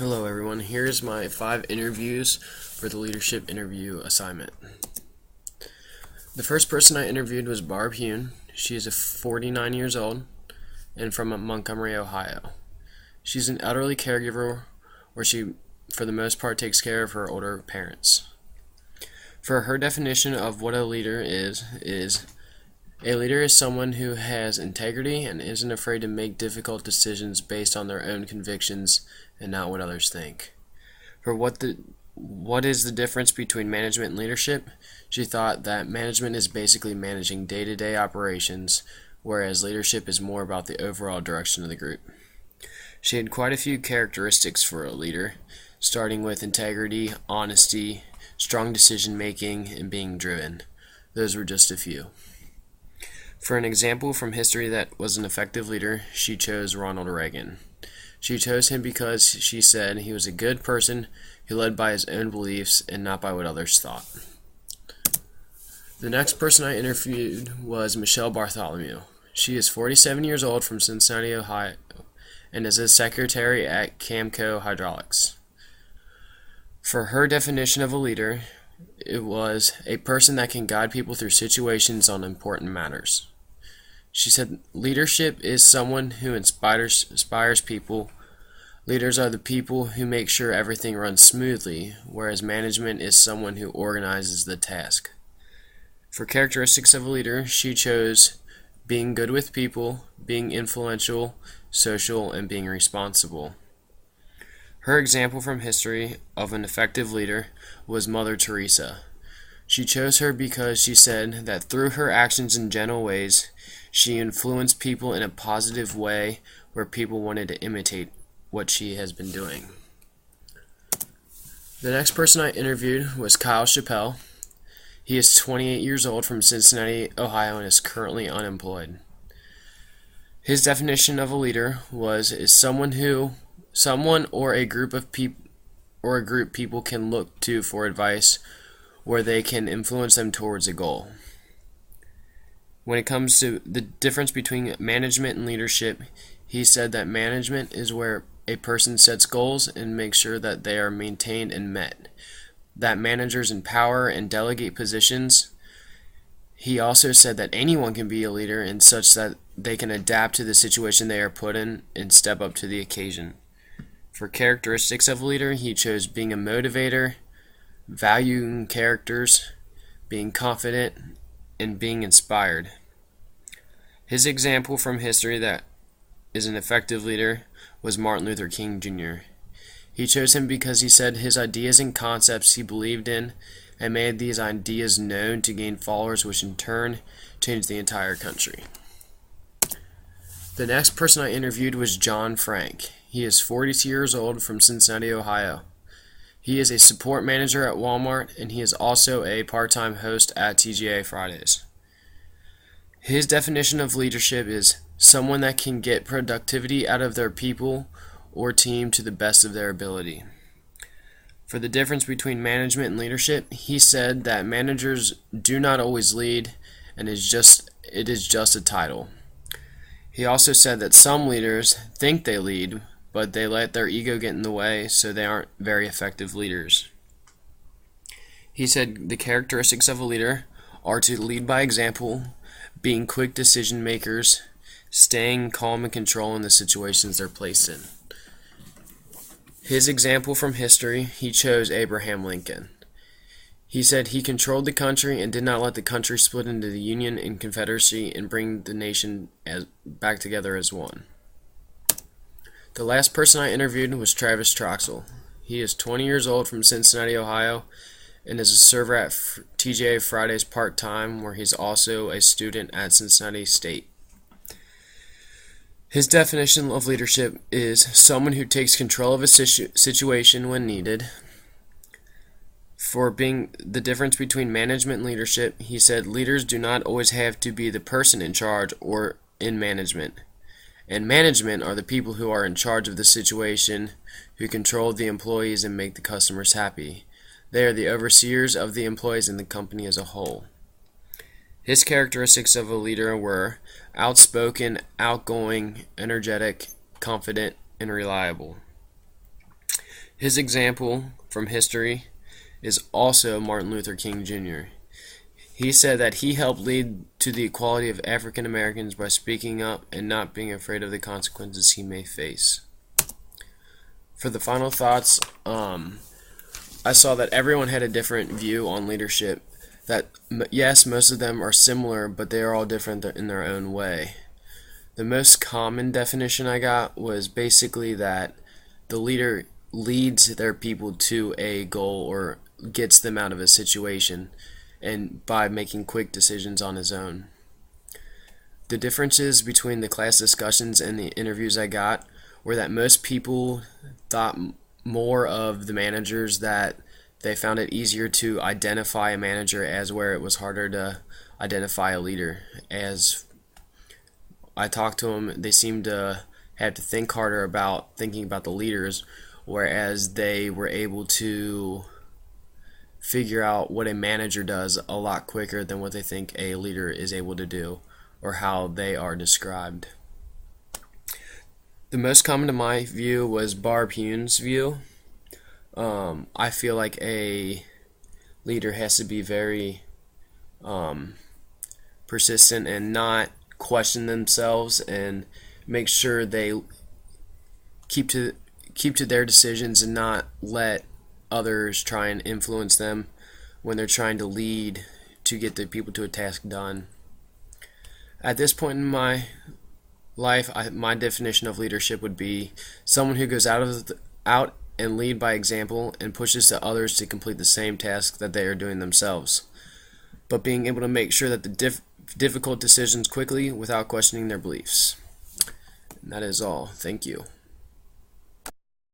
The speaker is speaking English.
Hello everyone, here's my 5 interviews for the leadership interview assignment. The first person I interviewed was Barb Hune. She is 49 years old and from Montgomery, Ohio. She's an elderly caregiver where she, for the most part, takes care of her older parents. For her definition of what a leader is a leader is someone who has integrity and isn't afraid to make difficult decisions based on their own convictions and not what others think. For what is the difference between management and leadership? She thought that management is basically managing day-to-day operations, whereas leadership is more about the overall direction of the group. She had quite a few characteristics for a leader, starting with integrity, honesty, strong decision-making, and being driven. Those were just a few. For an example from history that was an effective leader, she chose Ronald Reagan. She chose him because she said he was a good person who led by his own beliefs and not by what others thought. The next person I interviewed was Michelle Bartholomew. She is 47 years old from Cincinnati, Ohio, and is a secretary at Camco Hydraulics. For her definition of a leader, it was a person that can guide people through situations on important matters. She said leadership is someone who inspires people. Leaders are the people who make sure everything runs smoothly, whereas management is someone who organizes the task. For characteristics of a leader, she chose being good with people, being influential, social, and being responsible. Her example from history of an effective leader was Mother Teresa. She chose her because she said that through her actions in gentle ways, she influenced people in a positive way where people wanted to imitate what she has been doing. The next person I interviewed was Kyle Chappelle. He is 28 years old from Cincinnati, Ohio, and is currently unemployed. His definition of a leader is someone or a group of people people can look to for advice where they can influence them towards a goal. When it comes to the difference between management and leadership, he said that management is where a person sets goals and makes sure that they are maintained and met, that managers empower and delegate positions. He also said that anyone can be a leader in such that they can adapt to the situation they are put in and step up to the occasion. For characteristics of a leader, he chose being a motivator, valuing characters, being confident, and being inspired. His example from history that is an effective leader was Martin Luther King Jr. He chose him because he said his ideas and concepts he believed in and made these ideas known to gain followers, which in turn changed the entire country. The next person I interviewed was John Frank. He is 42 years old from Cincinnati, Ohio. He is a support manager at Walmart, and he is also a part-time host at TGA Fridays. His definition of leadership is someone that can get productivity out of their people or team to the best of their ability. For the difference between management and leadership, he said that managers do not always lead, and it is just a title. He also said that some leaders think they lead, but they let their ego get in the way, so they aren't very effective leaders. He said the characteristics of a leader are to lead by example, being quick decision makers, staying calm and control in the situations they're placed in. His example from history, he chose Abraham Lincoln. He said he controlled the country and did not let the country split into the Union and Confederacy and bring the nation back together as one. The last person I interviewed was Travis Troxel. He is 20 years old from Cincinnati, Ohio, and is a server at TGA Fridays part-time, where he's also a student at Cincinnati State. His definition of leadership is someone who takes control of a situation when needed. For being the difference between management and leadership, he said leaders do not always have to be the person in charge or in management. And management are the people who are in charge of the situation, who control the employees and make the customers happy. They are the overseers of the employees and the company as a whole. His characteristics of a leader were outspoken, outgoing, energetic, confident, and reliable. His example from history is also Martin Luther King Jr. He said that he helped lead to the equality of African Americans by speaking up and not being afraid of the consequences he may face. For the final thoughts, I saw that everyone had a different view on leadership. That, yes, most of them are similar, but they are all different in their own way. The most common definition I got was basically that the leader leads their people to a goal or gets them out of a situation, and by making quick decisions on his own. The differences between the class discussions and the interviews I got were that most people thought more of the managers, that they found it easier to identify a manager, as where it was harder to identify a leader. As I talked to them, they seemed to have to think harder about thinking about the leaders, whereas they were able to figure out what a manager does a lot quicker than what they think a leader is able to do, or how they are described. The most common to my view was Barb Hune's view. I feel like a leader has to be very persistent and not question themselves, and make sure they keep to their decisions and not let others try and influence them when they're trying to lead to get the people to a task done. At this point in my life, my definition of leadership would be someone who goes out and lead by example and pushes to others to complete the same task that they are doing themselves, but being able to make sure that the difficult decisions quickly without questioning their beliefs. And that is all. Thank you.